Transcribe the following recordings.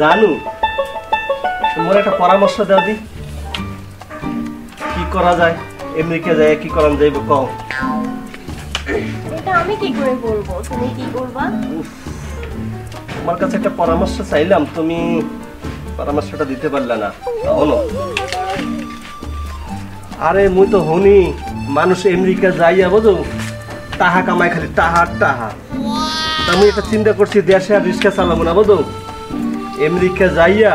জানু তোমার একটা পরামর্শ দাও দি কি করা যায় আমেরিকা যায় কি করা যাইব কও এটা আমি কি করে বলবো তুমি কি করবা তোমার কাছে একটা পরামর্শ চাইলাম তুমি পরামর্শটা দিতে পারলে না বলো আরে মুই তো হনি মানুষ আমেরিকা যাইয়া বুঝো টাকা কামাই খালি টাকা আমি একটা চিন্তা করছি দেশে আর রিক্সা চালাবো না বুঝো আমেরিকা যাইয়া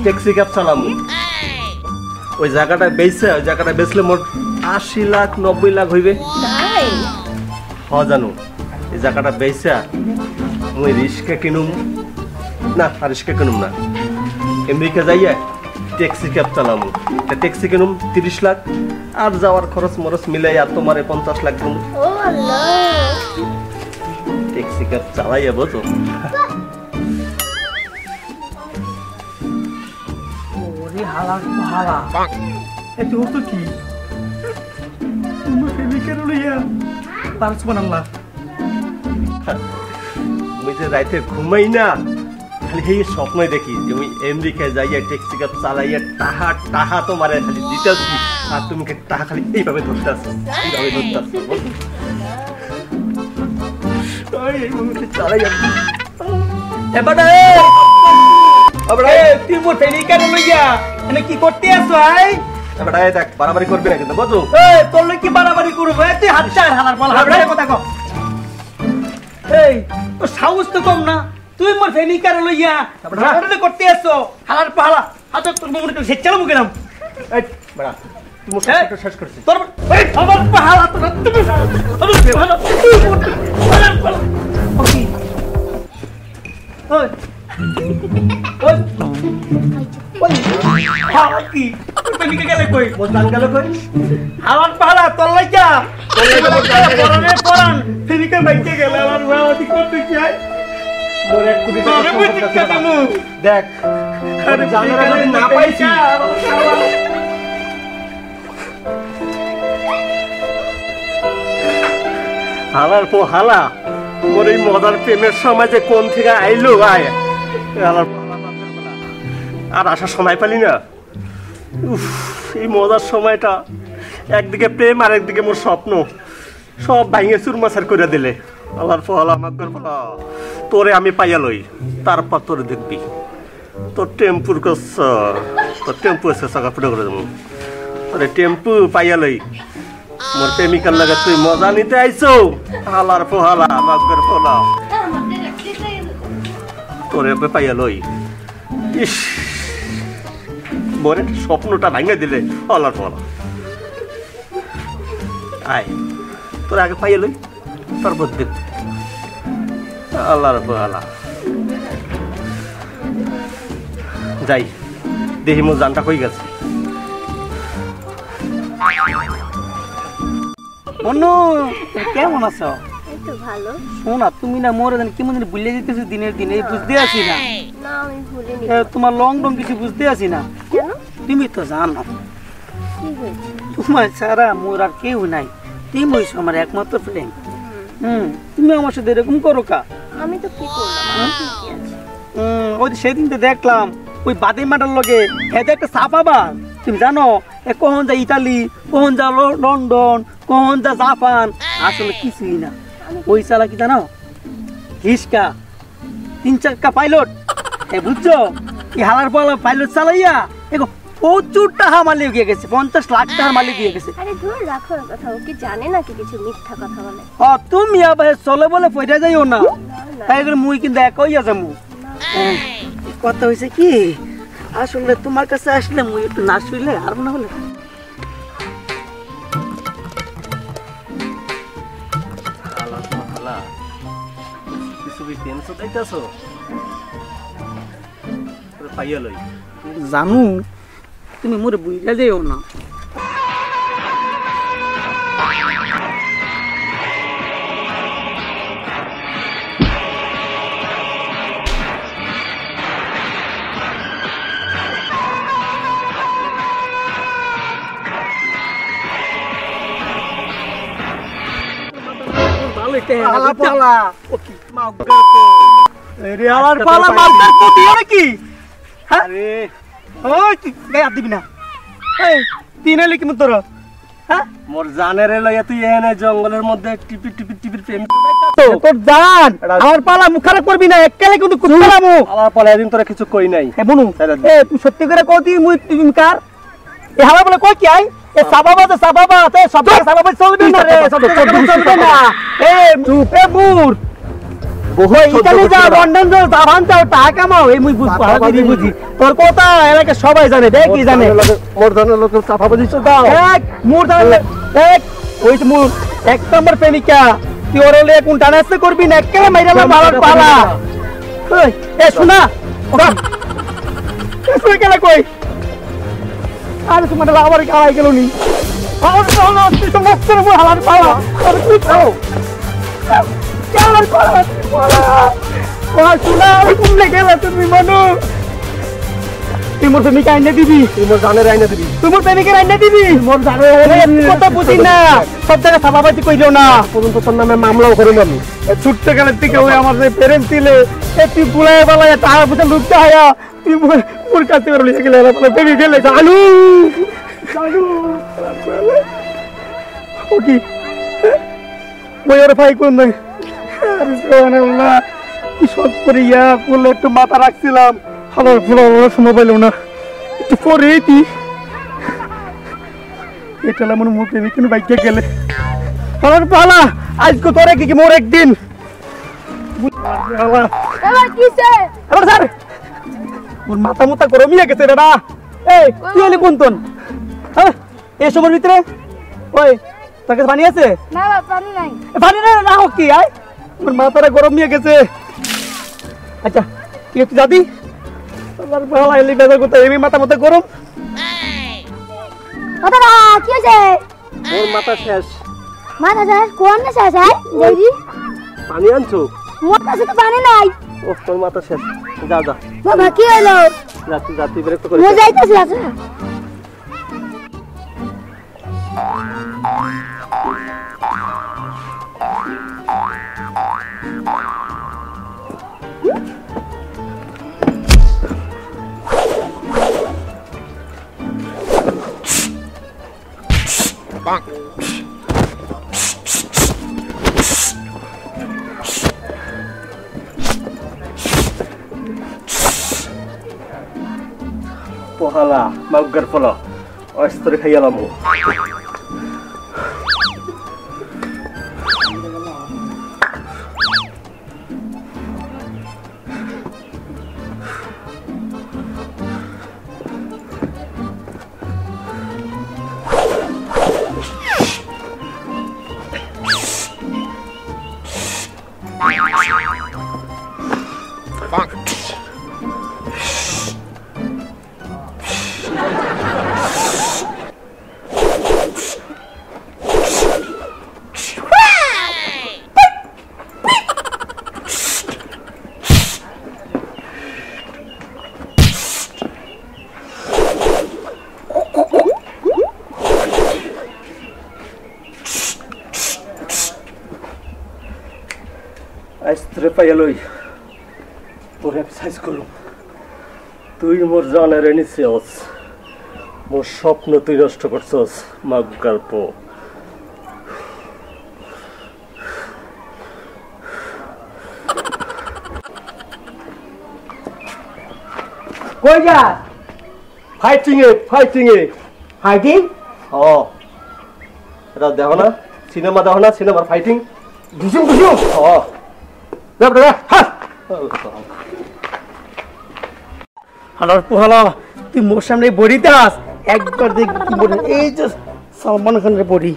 ট্যাক্সি ক্যাব চালাবো ওই জায়গাটা বেচছে ওই জায়গাটা বেচলে মোট 80 লাখ 90 লাখ হইবে জানো এই জায়গাটা বেচছে মুই রিক্সা কিনুম না আর রিক্সা কিনুম না আমেরিকা যাইয়া ট্যাক্সি ক্যাব চালাবো ট্যাক্সি কিনুম 30 লাখ আর যাওয়ার খরচ মরচ মিলাইয়া তোমারে 50 লাখ দেবো ও আল্লাহ ট্যাক্সি ক্যাব চালাইয়া বুঝো ওরে হালা হালা এত হতো কি তুমি ফেমিকে লইয়া সুবহানাল্লাহ মুই যে রাতে ঘুমাই না খালি এই স্বপ্নই দেখি যে আমি আমেরিকায় যাইয়া ট্যাক্সি ক্যাব চালাইয়া টাকা তোমারে খালি দিতেছি আর তুমি টাকা খালি এইভাবে ধরতেছো এইভাবে ধরতেছো এই মুহূর্তে চালাইয়া এবারে তুই মোর ফেমিকে লইয়া মানে কি করতে আসো আই এবারে দেখ বাড়াবাড়ি করবি না কিন্তু বুঝো এই তোর লই কি বাড়াবাড়ি করব তুই হাত চার হালার পালা হাবড়ে কথা কও এই তো সাহস তো কম না তুই মোর ফেমিকে লইয়া বাড়াবাড়ি করতে আসো হালার পালা হাত তোর মনে করে সেচালো মুকে নাম এই বড়া তুই মোর সাথে শেষ করছিস তোর এই আমার পালা তো তুমি আমার পালা তুই হালার পালা ওকে ওই ওই হালা কি ফেমিকে গেলে কই মোর জান গেল কই হালার পালা তোর লাইকা পরানে পরান ফেমিকে বাইকে গেলে আমার বাবা করতে চাই মোর 1 কোটি তোরে বুঝিকা দেমু দেখ আরে জানারা যদি না পাইছি হালার পো হালা মোর এই মজার প্রেমের সময় যে কোন থেকে আইলো আয় হালার আর আসার সময় পালি না এই মজার সময়টা একদিকে প্রেম আর একদিকে মোর স্বপ্ন সব ভাঙে চুরমাচার করে দিলে আল্লাহর ফল আমার ফলা তোরে আমি পাইয়া লই তারপর তোরে দেখবি তোর টেম্পুর কস তোর টেম্পু এসে চাকা ফুটে করে দেবো তোরে টেম্পু পাইয়া লই মোর প্রেমিকার লাগে তুই মজা নিতে আইছো আল্লাহর ফলা আমার ফলা তোরে পাইয়া লই ইস মোর স্বপ্নটা ভাঙে দিলে আল্লাহর ফলা আয় তোর আগে পাইয়া লই তারপর দেখ আল্লাহর ফলা যাই দেখি মোর জানটা কই গেছে অনু কেমন আছো এই তো ভালো শোনা তুমি না মোর জানি কেমন জানি ভুলে যেতেছো দিনের দিনে বুঝতে আসি না না আমি ভুলিনি তোমার লং টং কিছু বুঝতে আসি না কেন তুমি তো জানো কি হয়েছে তোমার ছাড়া মোর আর কেউ নাই তুমি হইছো আমার একমাত্র ফ্রেন্ড তুমি আমার সাথে এরকম করো কা আমি তো কি করলাম আমার কি আছে ওই সেদিন তো দেখলাম ওই বাদে মাটার লগে হেদে একটা সাপাবা তুমি জানো কখন যা ইতালি কখন যা লন্ডন কখন যা জাপান আসলে কিছুই না ওই চালা কি জানো হিসকা 3 চাকা পাইলট বুঝছো কি হালার পালা পাইলট চালাইয়া দেখো প্রচুর টাকা মালিক হয়ে গেছে 50 লাখ টাকার মালিক হয়ে গেছে আরে ধুর রাখো কথা ও কি জানে না কি কিছু মিথ্যা কথা বলে তুমি আবার চলে বলে পয়সা যাইও না তাই করে মুই কিন্তু একই আছে মু কথা হয়েছে কি আসলে তোমার কাছে আসলে মুই একটু না শুইলে আর না হলে জানু তুমি মোরে বুঝা যাইও না আরে আমার পালা মারতে পতি নাকি আরে ওই গায় হাত দিবি না এই তিন হলে কি মত তোর হ্যাঁ মোর জানের লইয়া তুই এনে জঙ্গলের মধ্যে টিপি টিপি টিপির প্রেম তোর জান আমার পালা মুখ খারাপ করবি না এককালে কিন্তু কুতরামু আমার পরে একদিন তোরা কিছু কই নাই এ বনু এ তুই সত্যি করে কইতি মুই তুই কার এ হালা বলে কই কি আই এ সাবাবা তে সব সাবাবা চলবে না রে সব চলবে না এ চুপে মুর ওই ইতালি যা লন্ডন যাও জাপান যাও টাকা কামাও এই মুই বুঝি তোর কথা এলাকা সবাই জানে দেখ কি জানে মোর ধরনের লোকের চাপাবাজি তো দাও এক মুর ধরনের এক ওই মুর এক নম্বর প্রেমিকা তুই ওর লয়ে কোন টানাসতে করবি না একেবারে মাইরালা ভালো পালা ওই এ শোনা তুই কেন কই আর তোমার আবার গায় গেল নি আর শোনা তুই তো মস্ত করে হালার পালা আর তুই খাও কেমন পালা ও শোনা তুমি গেলা তুমি মানু তুই মোর প্রেমিকা আইনে দিবি তুই মোর জানের আইনা দিবি তুই মোর প্রেমিকা আইনে দিবি মোর জানের কথা বুঝি না সব জায়গায় সাবাবাজি কইলো না পর্যন্ত তোর নামে মামলাও করিল আমি ছুটতে গেলে থেকে ওই আমার যে প্যারেন্টস ছিলে তুই বুলায় বালায় টাকা পয়সা লুটতে হায়া তুই মোর কাছে বেরো লিখে গেলে বেবি গেলে জানু জানু ওকি ওই ওর ভাই কোন নাই আরে সুবহানাল্লাহ কি সব করে ইয়া বলে একটু মাথা রাখছিলাম আমার ফুলা সময় পাইল না একটু পরে তুই এটা মনে মুখে কিন্তু বাইকে গেলে আমার পালা আজকে তোরে কি মোর একদিন স্যার ওর মাথা মুথা গরমিয়ে গেছে রে না এই তুই এলি কোন তোন হ্যাঁ এই সময়ের ভিতরে ওই তোর কাছে পানি আছে না পানি নাই পানি না না হোক কি আয় ওর মাথাটা গরমিয়ে গেছে আচ্ছা তুই একটু যাবি আমার পালা এলি বেজার করতে এমনি মাথা মুথা গরম দাদা কি আছে মোর মাথা শেষ মাথা শেষ কোন না শেষ হয় দেরি পানি আনছো মোর কাছে তো পানি নাই ও তোর মাথা শেষ যা যা বাবা কি হলো রাত্রি রাত্রি বিরক্ত করে মজা আইতাছে আচ্ছা পোহালা মাগুর ফলো অস্তরে খাইয়ালাম আইস্ত্রে পাইয়ালই তোর এক্সারসাইজ করু তুই মোর জানের নিছিস মোর স্বপ্ন তুই নষ্ট করছস মাগুর পো কই যা ফাইটিং এ হাইটিং ও এটা দেখো না সিনেমা দেখো না সিনেমার ফাইটিং ঘুষুম ঘুষুম ও দেখ দেখ হ্যাঁ হালার পোহালা তুই মোর সামনে বড়িতে আস একবার দেখ কি বড়ি এই যে সালমান খানের বড়ি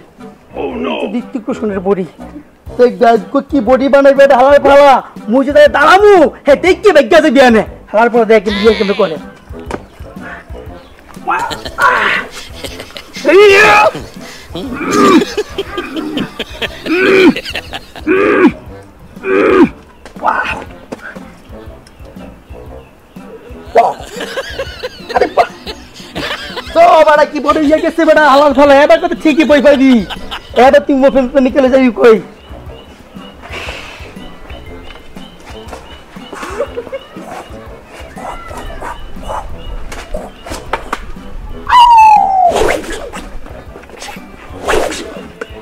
ঋত্বিক রোশনের বড়ি তো কি বডি বানাইবে হালার পোহালা মুই যে দাঁড়ামু হে দেখি বেগ আছে বিয়ানে হালার পর দেখ বিয়ে কেমন করে কি বড় ইয়ে গেছে বেটা হালার ফলে এবার তো ঠিকই বই পাইবি এবার তুই মোফেল নিকলে যাবি কই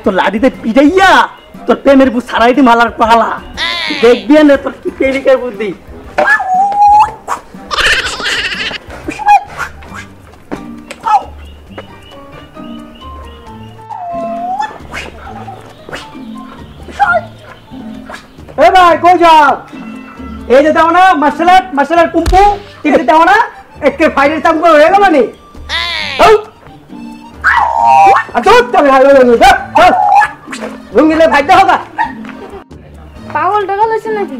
তোর লাঠিতে পিটাইয়া তোর প্রেমের বুঝ সারাই দি মালার পালা দেখবি না তোর কি প্রেমিকার বুদ্ধি এ ভাই কই যাও এই যে দাও না মার্শাল আর্ট কুম্ফু টিভি দাও না একে ফাইনাল চাম করে হয়ে গেল নি আচ্ছা চলে রঙিলে ভাইতে হবে পাগল টাগল হইছে নাকি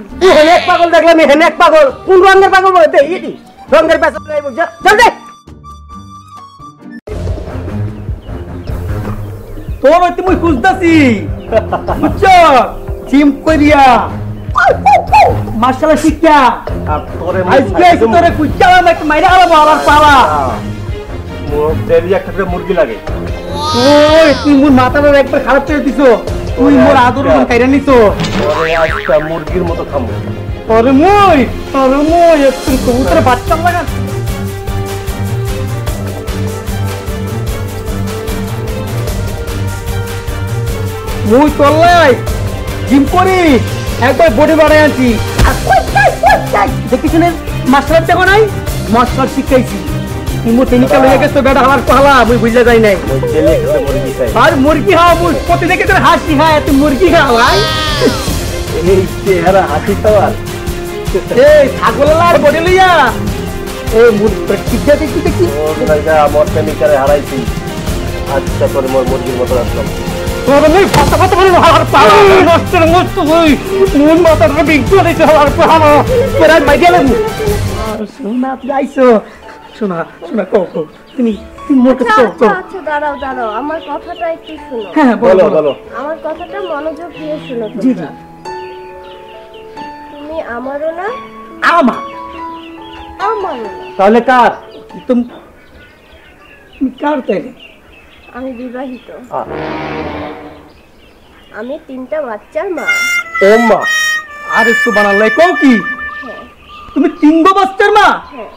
এক পাগল দেখলাম এখানে এক পাগল কোন রঙের পাগল বলতে ইটি রঙের পেছন নাই বুঝছ চল দে তোর তুমি খুঁজতাছি বুঝছ জিম করিয়া মার্শাল শিক্ষা আর তোরে আজকে তোরে কুচালাম একটা মাইরা আলাবো আবার পালা মোর ডেলি একটা করে মুরগি লাগে ওই তুই মোর মাথাটা একবার খারাপ করে দিছো তুই মোর আদর কোন কাইরা নিছো তোরে আজকে মুরগির মতো খামু আরে মই একটু কবুতরে বাচ্চা লাগা মুই চললাই জিম করি একবার বডি বাড়াই আনছি দেখিস মাস্টার দেখো নাই মাস্টার শিখাইছি তুমি টেনিকা লইয়া গেছো বেটা আমার পালা মুই বুঝলে যাই নাই ওই ডেলি একটা করে মুরগি খাই আর মুরগি খাওয়া মুই প্রতি দেখে তোর হাসি খায় তুই মুরগি খাওয়াই এই চেহারা হাসি খাওয়ার এই ছাগল আর বডি লইয়া এই মুরগি শিক্ষা দেখি দেখি ওর লাগা আমার প্রেমিকারে হারাইছি আজকে তোরে মোর মুরগির মতো রাখলাম তোর মুই ফাটা ফাটা করে হার পালা নষ্টের মস্ত হই মুন মাথাটা বিগড়ে দিতে হার পালা পেরাই মাইয়া লাগু শোনা তুই আইছো শোনা কও তুমি মোর কাছে কও আচ্ছা দাঁড়াও আমার কথাটা একটু শুনো হ্যাঁ বলো আমার কথাটা মনোযোগ দিয়ে শুনো জি তোমরা। তুমি আমারও না আমার আমারও না তাহলে কার তুমি কার তাইলে আমি বিবাহিত আমি 3টা বাচ্চার মা ও মা আরে সুবহানাল্লাহ কও কি হ্যাঁ তুমি 3 গো বাচ্চার মা হ্যাঁ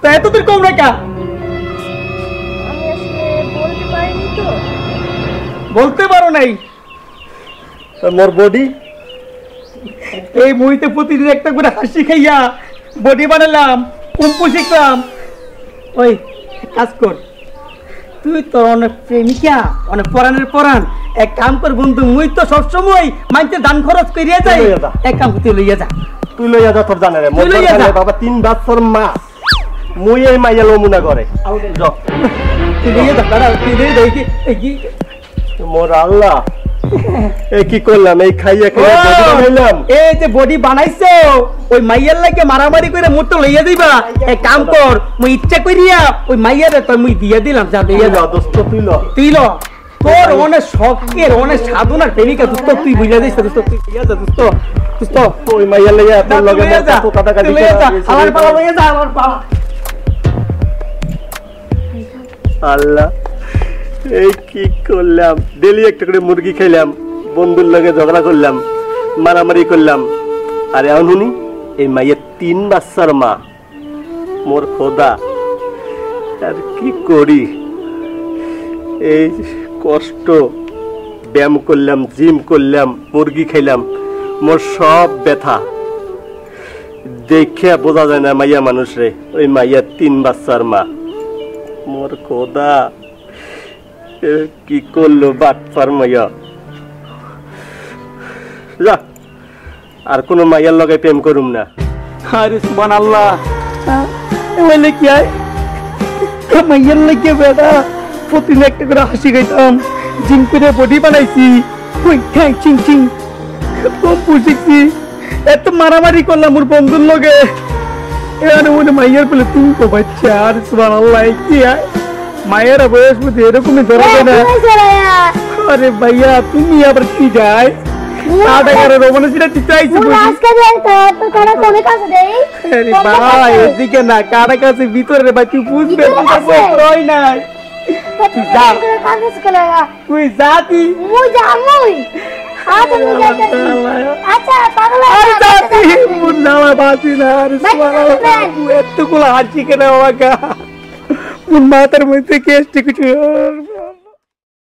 তা এত তোর কম রেখা আমি আসলে বলতে পারিনি তো বলতে পারো নাই মোর বডি এই মুইতে প্রতিদিন একটা করে হাসি খাইয়া বডি বানালাম কুম্পু শিখলাম ওই কাজ কর তুই তো অনেক প্রেমিকা অনেক পরাণের পরাণ এক কাম কর বন্ধু মুই তো সবসময় মাইতে দান খরচ করিয়া যাই লইয়া যা। এক কাম করতে লইয়া যা তুই লইয়া যা তোর জানে রে মোর তুই লইয়া জানে যা। বাবা 3 বছর মা মুই এই মাইয়া লমুনা করে য তুই লইয়া যা দাঁড়া তুই লইয়া দেখি মোর আল্লাহ এই কি করলাম এই খাইয়া খাইয়া বডি বানাইলাম এই যে বডি বানাইছো ওই মাইয়ার লাগে মারামারি করে মুই তো লইয়া দিবা এক কাম কর মুই ইচ্ছা করিয়া ওই মাইয়ারে তো মুই দিয়া দিলাম যা লইয়া যা দোস্ত তুই ল তুই ল তোর অনেক শখের অনেক সাধনার প্রেমিকা দোস্ত তুই বুঝা দিস দোস্ত তুই লইয়া যা দোস্ত ওই মাইয়া লইয়া তোর লগে লইয়া যা তো কাটাকাটি তুই লইয়া যা আমার পালা লইয়া যা আমার পালা আল্লাহ এই কি করলাম ডেলি একটা করে মুরগি খাইলাম বন্ধুর লগে ঝগড়া করলাম মারামারি করলাম আরে আনুনি এই মাইয়ের 3 বাচ্চার মা মোর খোদা আর কি করি এই কষ্ট ব্যায়াম করলাম জিম করলাম মুরগি খাইলাম মোর সব ব্যথা দেখে বোঝা যায় না মাইয়া মানুষ রে ওই মাইয়ার 3 বাচ্চার মা মোর খোদা কি করলো বাটপার মাইয়া যা আর কোন মাইয়ার লগে প্রেম করুম না আরে সুবহানাল্লাহ বলে কি আয় মাইয়ার লাগে বেটা প্রতিদিন একটা করে হাসি খাইতাম জিম করে বডি বানাইছি ওই ঠ্যাং চিং চিং কম্পু শিখছি এত মারামারি করলাম ওর বন্ধুর লগে এখানে বলে মাইয়ার বলে তুমি তো বাচ্চা আর সুবহানাল্লাহ কি আয় মায়ের বয়স মধ্যে এরকমই ধরা যায় না আরে ভাইয়া তুমি আবার কি যায় আরে ভাই এদিকে না কারা কাছে ভিতরে ভাই তুই বুঝবে নাই তুই যাতি এতগুলো হাসি কেন আমাকে মাথার মধ্যে কেসটি কিছু